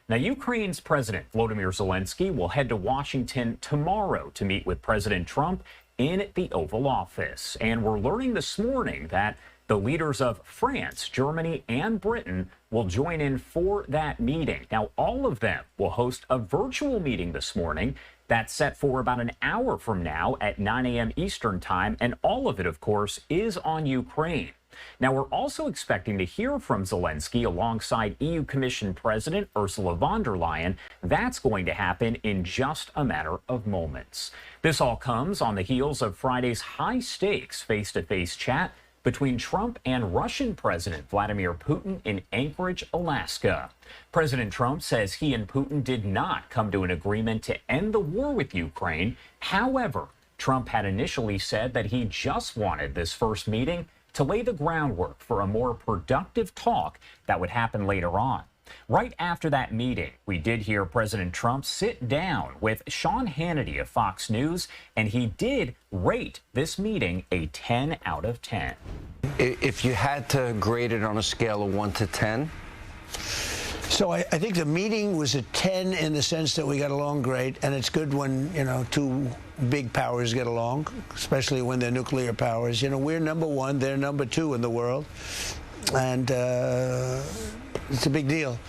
Now, Ukraine's President Volodymyr Zelenskyy will head to Washington tomorrow to meet with President Trump in the Oval Office. And we're learning this morning that the leaders of France, Germany, and Britain will join in for that meeting. Now, all of them will host a virtual meeting this morning that's set for about an hour from now at 9 a.m. Eastern time. And all of it, of course, is on Ukraine. Now, we're also expecting to hear from Zelenskyy alongside EU Commission President Ursula von der Leyen. That's going to happen in just a matter of moments. This all comes on the heels of Friday's high-stakes face-to-face chat between Trump and Russian President Vladimir Putin in Anchorage, Alaska. President Trump says he and Putin did not come to an agreement to end the war with Ukraine. However, Trump had initially said that he just wanted this first meeting to lay the groundwork for a more productive talk that would happen later on. Right after that meeting, we did hear President Trump sit down with Sean Hannity of Fox News, and he did rate this meeting a 10 out of 10. If you had to grade it on a scale of 1 to 10? So I think the meeting was a 10 in the sense that we got along great, and it's good when, two big powers get along, especially when they're nuclear powers. We're number one, they're number two in the world, and it's a big deal.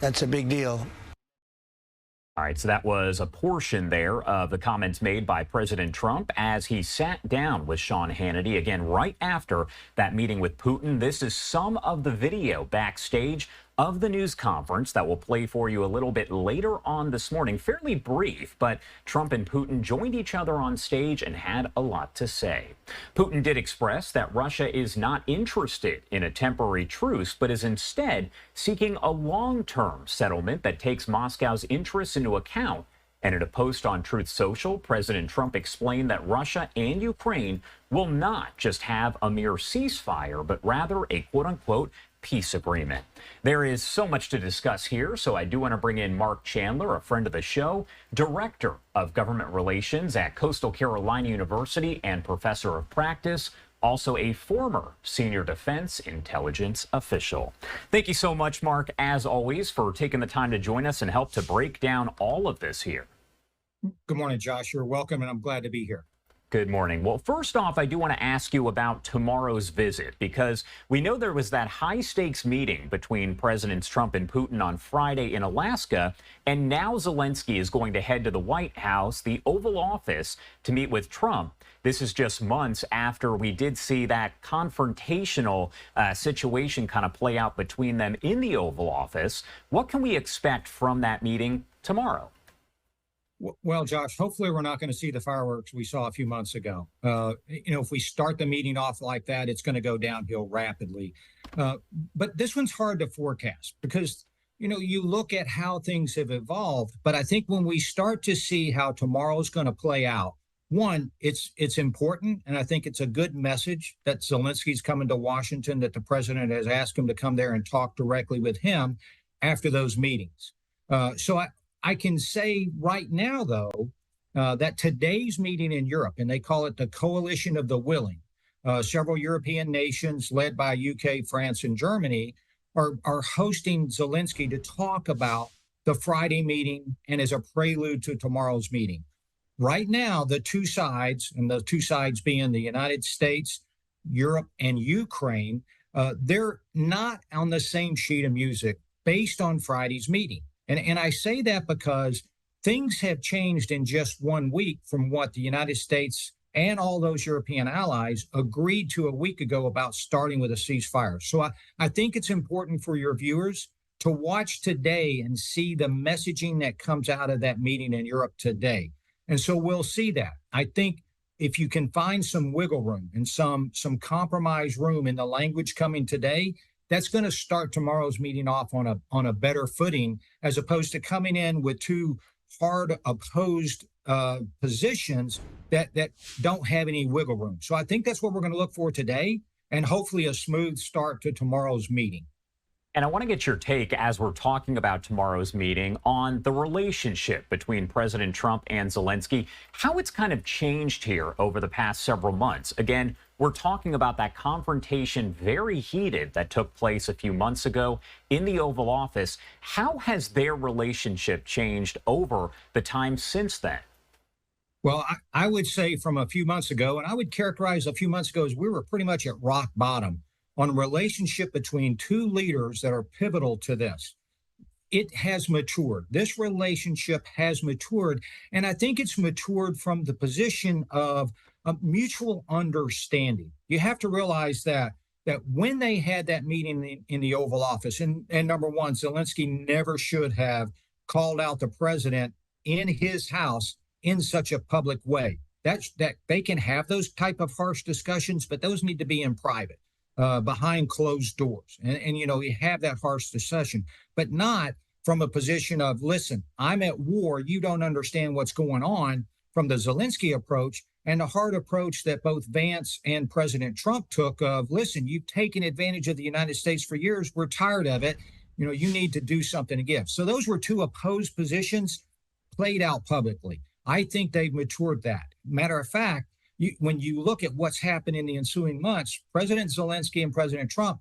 That's a big deal. All right, so that was a portion there of the comments made by President Trump as he sat down with Sean Hannity, again, right after that meeting with Putin. This is some of the video backstage of the news conference that will play for you a little bit later on this morning. Fairly brief, but Trump and Putin joined each other on stage and had a lot to say. Putin did express that Russia is not interested in a temporary truce, but is instead seeking a long-term settlement that takes Moscow's interests into account. And in a post on Truth Social, President Trump explained that Russia and Ukraine will not just have a mere ceasefire, but rather a quote-unquote peace agreement. There is so much to discuss here, so I do want to bring in Mark Chandler, a friend of the show, Director of Government Relations at Coastal Carolina University and Professor of Practice, also a former senior defense intelligence official. Thank you so much, Mark, as always, for taking the time to join us and help to break down all of this here. Good morning, Josh. You're welcome, and I'm glad to be here. Good morning. Well, first off, I do want to ask you about tomorrow's visit, because we know there was that high-stakes meeting between Presidents Trump and Putin on Friday in Alaska, and now Zelenskyy is going to head to the White House, the Oval Office, to meet with Trump. This is just months after we did see that confrontational situation kind of play out between them in the Oval Office. What can we expect from that meeting tomorrow? Well, Josh, hopefully we're not going to see the fireworks we saw a few months ago. If we start the meeting off like that, it's going to go downhill rapidly. But this one's hard to forecast because, you look at how things have evolved. But I think when we start to see how tomorrow's going to play out, one, it's important. And I think it's a good message that Zelensky's coming to Washington, that the president has asked him to come there and talk directly with him after those meetings. So I can say right now, though, that today's meeting in Europe, and they call it the Coalition of the Willing, several European nations led by UK, France, and Germany are hosting Zelenskyy to talk about the Friday meeting and as a prelude to tomorrow's meeting. Right now, the two sides, and the two sides being the United States, Europe, and Ukraine, they're not on the same sheet of music based on Friday's meeting. And I say that because things have changed in just 1 week from what the United States and all those European allies agreed to a week ago about starting with a ceasefire. So I think it's important for your viewers to watch today and see the messaging that comes out of that meeting in Europe today. And so we'll see that. I think if you can find some wiggle room and some compromise room in the language coming today, that's going to start tomorrow's meeting off on a better footing, as opposed to coming in with two hard opposed positions that don't have any wiggle room. So I think that's what we're going to look for today, and hopefully a smooth start to tomorrow's meeting. And I want to get your take as we're talking about tomorrow's meeting on the relationship between President Trump and Zelenskyy, how it's kind of changed here over the past several months. Again, we're talking about that confrontation, very heated, that took place a few months ago in the Oval Office. How has their relationship changed over the time since then? Well, I would say from a few months ago, and I would characterize a few months ago as we were pretty much at rock bottom on a relationship between two leaders that are pivotal to this. It has matured. This relationship has matured. And I think it's matured from the position of a mutual understanding. You have to realize that when they had that meeting in the Oval Office, and number one, Zelenskyy never should have called out the president in his house in such a public way. That they can have those type of harsh discussions, but those need to be in private. Behind closed doors. And, you know, you have that harsh discussion, but not from a position of, listen, I'm at war. You don't understand what's going on, from the Zelenskyy approach and the hard approach that both Vance and President Trump took of, listen, you've taken advantage of the United States for years. We're tired of it. You know, you need to do something to give. So those were two opposed positions played out publicly. I think they've matured that. Matter of fact, when you look at what's happened in the ensuing months, President Zelenskyy and President Trump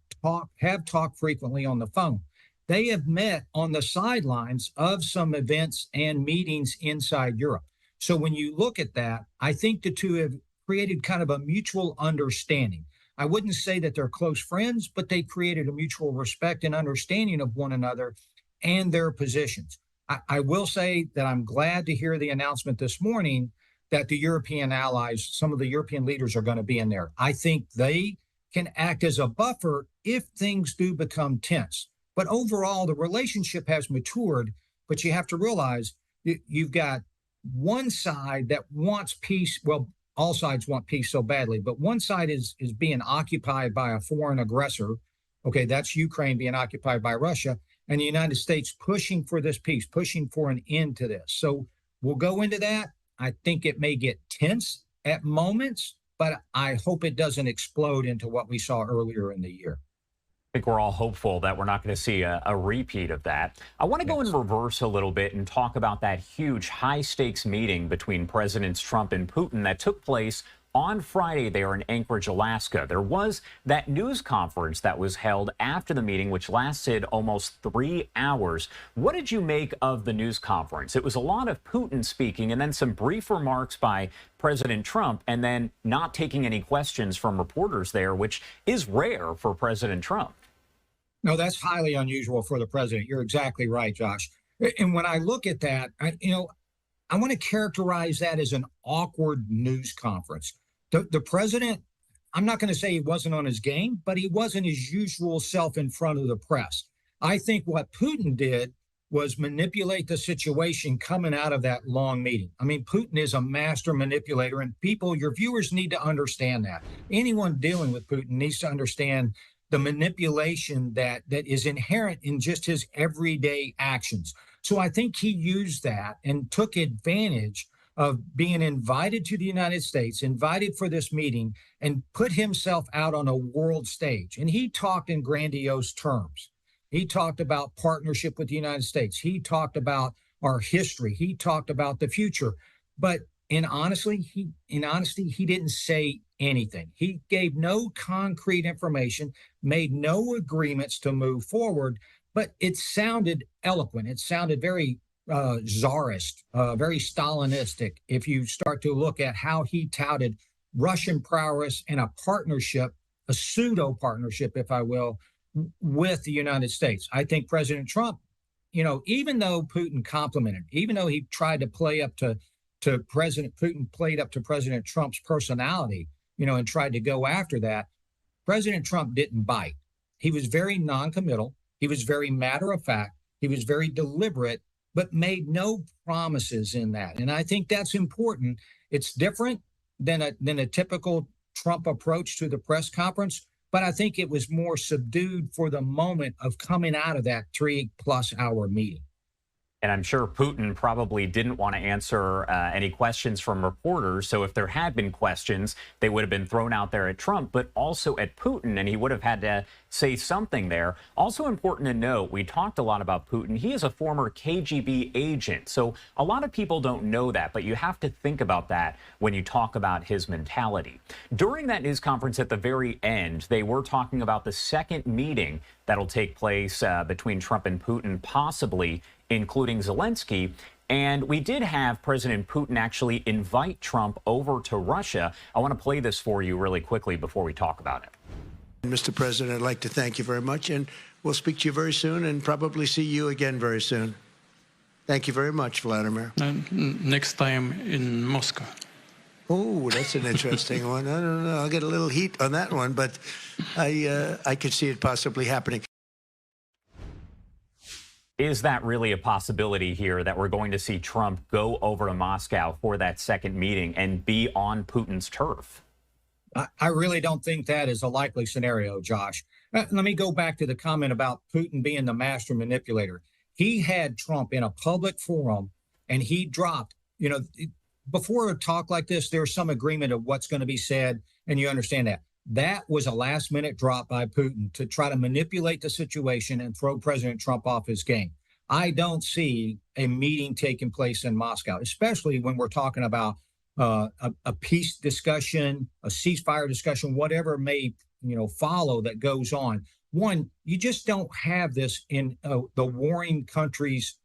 have talked frequently on the phone. They have met on the sidelines of some events and meetings inside Europe. So when you look at that, I think the two have created kind of a mutual understanding. I wouldn't say that they're close friends, but they created a mutual respect and understanding of one another and their positions. I will say that I'm glad to hear the announcement this morning that the European allies, some of the European leaders, are going to be in there. I think they can act as a buffer if things do become tense. But overall, the relationship has matured. But you have to realize you've got one side that wants peace. Well, all sides want peace so badly, but one side is being occupied by a foreign aggressor. Okay, that's Ukraine being occupied by Russia, and the United States pushing for this peace, pushing for an end to this. So we'll go into that. I think it may get tense at moments, but I hope it doesn't explode into what we saw earlier in the year. I think we're all hopeful that we're not going to see a repeat of that. I want to go in reverse a little bit and talk about that huge high-stakes meeting between Presidents Trump and Putin that took place on Friday there in Anchorage, Alaska. There was that news conference that was held after the meeting, which lasted almost 3 hours. What did you make of the news conference? It was a lot of Putin speaking and then some brief remarks by President Trump, and then not taking any questions from reporters there, which is rare for President Trump. No, that's highly unusual for the president. You're exactly right, Josh. And when I look at that, I want to characterize that as an awkward news conference. The president, I'm not going to say he wasn't on his game, but he wasn't his usual self in front of the press. I think what Putin did was manipulate the situation coming out of that long meeting. I mean, Putin is a master manipulator, and people, your viewers, need to understand that. Anyone dealing with Putin needs to understand the manipulation that is inherent in just his everyday actions. So I think he used that and took advantage of being invited to the United States, invited for this meeting, and put himself out on a world stage. And he talked in grandiose terms. He talked about partnership with the United States. He talked about our history. He talked about the future. But in honesty, he didn't say anything. He gave no concrete information, made no agreements to move forward, but it sounded eloquent. It sounded very czarist, very Stalinistic, if you start to look at how he touted Russian prowess and a partnership, a pseudo partnership, if I will, with the United States. I think President Trump, even though Putin complimented, even though he tried to play up to President Putin, played up to President Trump's personality, and tried to go after that, President Trump didn't bite. He was very noncommittal. He was very matter of fact. He was very deliberate, but made no promises in that. And I think that's important. It's different than a typical Trump approach to the press conference, but I think it was more subdued for the moment of coming out of that 3+ hour meeting. And I'm sure Putin probably didn't want to answer any questions from reporters. So if there had been questions, they would have been thrown out there at Trump, but also at Putin, and he would have had to say something there. Also important to note, we talked a lot about Putin. He is a former KGB agent. So a lot of people don't know that, but you have to think about that when you talk about his mentality. During that news conference at the very end, they were talking about the second meeting that'll take place between Trump and Putin, possibly including Zelenskyy. And we did have President Putin actually invite Trump over to Russia. I want to play this for you really quickly before we talk about it. Mr. President, I'd like to thank you very much, and we'll speak to you very soon and probably see you again very soon. Thank you very much, Vladimir. Next time in Moscow. Oh, that's an interesting one. I don't know. I'll get a little heat on that one, but I could see it possibly happening. Is that really a possibility here that we're going to see Trump go over to Moscow for that second meeting and be on Putin's turf? I really don't think that is a likely scenario, Josh. Let me go back to the comment about Putin being the master manipulator. He had Trump in a public forum, and he dropped, before a talk like this, there's some agreement of what's going to be said, and you understand that. That was a last-minute drop by Putin to try to manipulate the situation and throw President Trump off his game. I don't see a meeting taking place in Moscow, especially when we're talking about a peace discussion, a ceasefire discussion, whatever may follow that goes on. One, you just don't have this in the warring countries'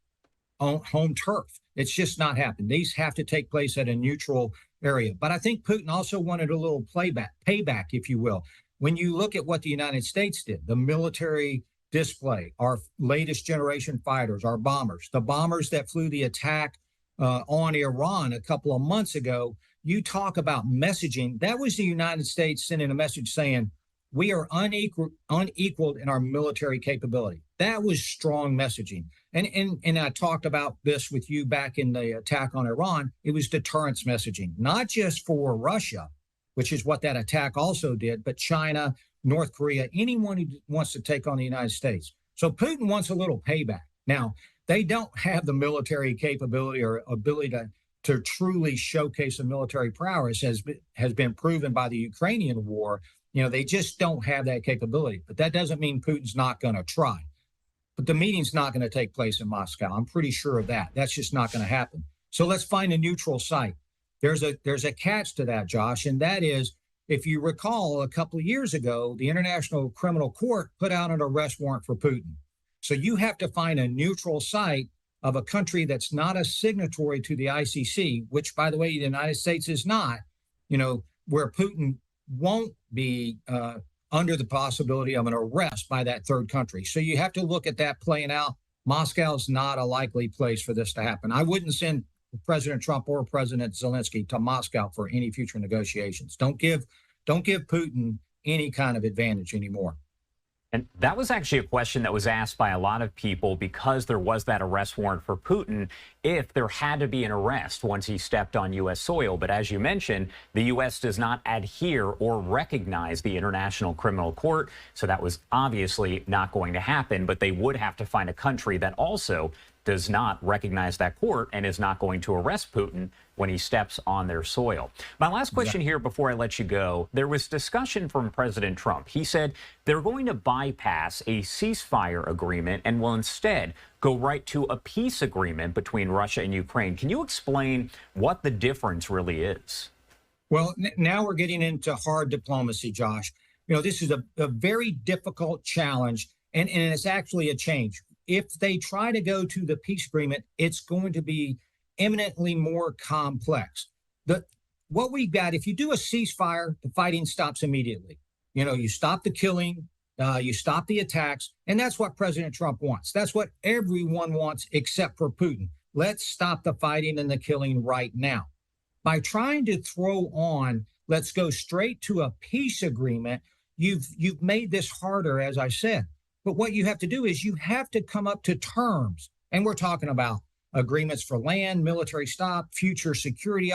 home turf. It's just not happening. These have to take place at a neutral area. But I think Putin also wanted a little payback, if you will. When you look at what the United States did, the military display, our latest generation fighters, our bombers, the bombers that flew the attack on Iran a couple of months ago, you talk about messaging. That was the United States sending a message saying, we are unequaled in our military capability. That was strong messaging. And I talked about this with you back in the attack on Iran. It was deterrence messaging, not just for Russia, which is what that attack also did, but China, North Korea, anyone who wants to take on the United States. So Putin wants a little payback. Now, they don't have the military capability or ability to truly showcase a military prowess, has been proven by the Ukrainian war. They just don't have that capability. But that doesn't mean Putin's not going to try. But the meeting's not going to take place in Moscow. I'm pretty sure of that. That's just not going to happen. So let's find a neutral site. There's a catch to that, Josh, and that is, if you recall, a couple of years ago, the International Criminal Court put out an arrest warrant for Putin. So you have to find a neutral site of a country that's not a signatory to the ICC, which, by the way, the United States is not, where Putin won't be under the possibility of an arrest by that third country. So you have to look at that playing out. Moscow is not a likely place for this to happen. I wouldn't send President Trump or President Zelenskyy to Moscow for any future negotiations. Don't give Putin any kind of advantage anymore. And that was actually a question that was asked by a lot of people, because there was that arrest warrant for Putin, if there had to be an arrest once he stepped on U.S. soil. But as you mentioned, the U.S. does not adhere or recognize the International Criminal Court. So that was obviously not going to happen. But they would have to find a country that also does not recognize that court and is not going to arrest Putin when he steps on their soil. My last question here before I let you go, there was discussion from President Trump. He said they're going to bypass a ceasefire agreement and will instead go right to a peace agreement between Russia and Ukraine. Can you explain what the difference really is? Well, now we're getting into hard diplomacy, Josh. This is a very difficult challenge, and it's actually a change. If they try to go to the peace agreement, it's going to be eminently more complex. What we've got, if you do a ceasefire, the fighting stops immediately. You stop the killing, you stop the attacks, and that's what President Trump wants. That's what everyone wants except for Putin. Let's stop the fighting and the killing right now. By trying to throw on, let's go straight to a peace agreement, you've made this harder, as I said. But what you have to do is you have to come up to terms. And we're talking about agreements for land, military stop, future security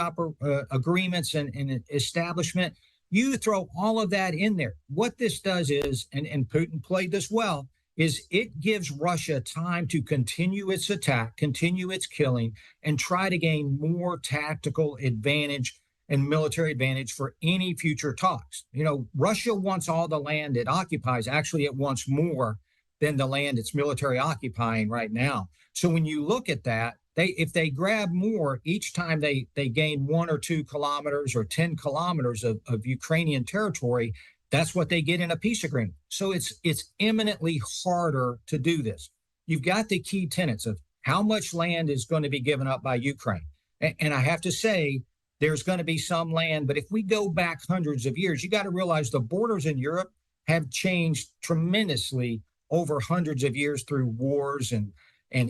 agreements and establishment. You throw all of that in there. What this does is, and Putin played this well, is it gives Russia time to continue its attack, continue its killing, and try to gain more tactical advantage and military advantage for any future talks. You know, Russia wants all the land it occupies. Actually, it wants more than the land it's military occupying right now. So when you look at that, if they grab more each time they gain 1 or 2 kilometers or 10 kilometers of Ukrainian territory, that's what they get in a peace agreement. So it's eminently harder to do this. You've got the key tenets of how much land is going to be given up by Ukraine. And I have to say, there's going to be some land, but if we go back hundreds of years, you got to realize the borders in Europe have changed tremendously over hundreds of years through wars and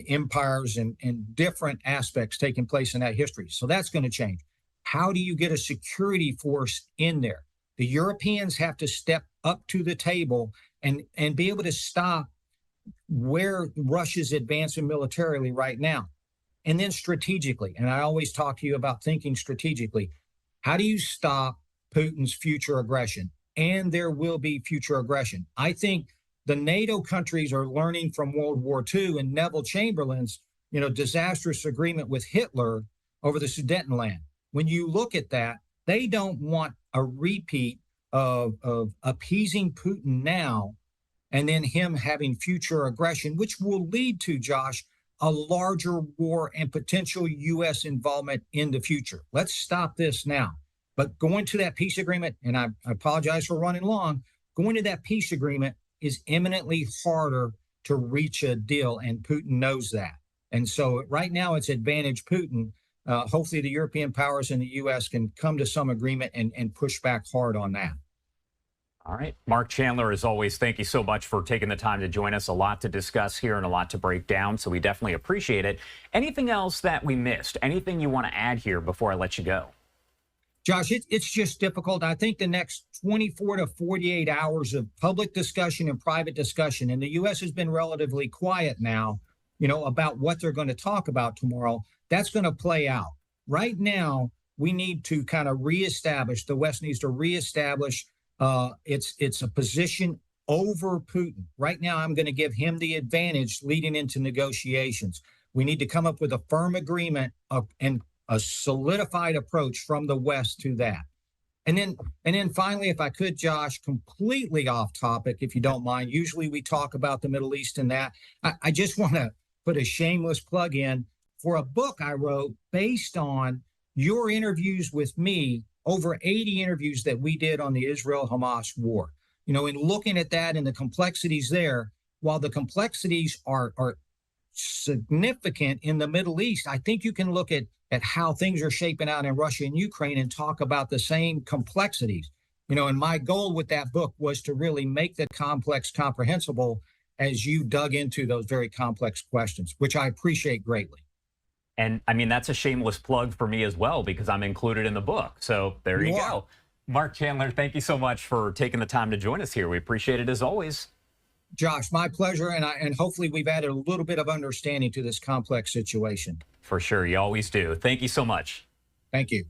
empires and different aspects taking place in that history. So that's going to change. How do you get a security force in there? The Europeans have to step up to the table and be able to stop where Russia's advancing militarily right now. And then strategically, and I always talk to you about thinking strategically, how do you stop Putin's future aggression? And there will be future aggression. I think the NATO countries are learning from World War II and Neville Chamberlain's, disastrous agreement with Hitler over the Sudetenland. When you look at that, they don't want a repeat of appeasing Putin now and then him having future aggression, which will lead to, Josh, a larger war and potential U.S. involvement in the future. Let's stop this now. But going to that peace agreement, and I apologize for running long, going to that peace agreement is eminently harder to reach a deal, and Putin knows that. And so right now it's advantage Putin. Hopefully the European powers and the U.S. can come to some agreement and push back hard on that. All right. Mark Chandler, as always, thank you so much for taking the time to join us. A lot to discuss here and a lot to break down, so we definitely appreciate it. Anything else that we missed? Anything you want to add here before I let you go? Josh, it's just difficult. I think the next 24 to 48 hours of public discussion and private discussion, and the U.S. has been relatively quiet now, about what they're going to talk about tomorrow, that's going to play out. Right now, we need to kind of reestablish, the West needs to reestablish it's a position over Putin. Right now, I'm going to give him the advantage leading into negotiations. We need to come up with a firm agreement and a solidified approach from the West to that. And then finally, if I could, Josh, completely off topic, if you don't mind, usually we talk about the Middle East and that. I just want to put a shameless plug in for a book I wrote based on your interviews with me, over 80 interviews that we did on the Israel-Hamas war. In looking at that and the complexities there, while the complexities are significant in the Middle East, I think you can look at how things are shaping out in Russia and Ukraine and talk about the same complexities. And my goal with that book was to really make the complex comprehensible as you dug into those very complex questions, which I appreciate greatly. And I mean, that's a shameless plug for me as well, because I'm included in the book. So there you go. Mark Chandler, thank you so much for taking the time to join us here. We appreciate it as always. Josh, my pleasure. And hopefully we've added a little bit of understanding to this complex situation. For sure. You always do. Thank you so much. Thank you.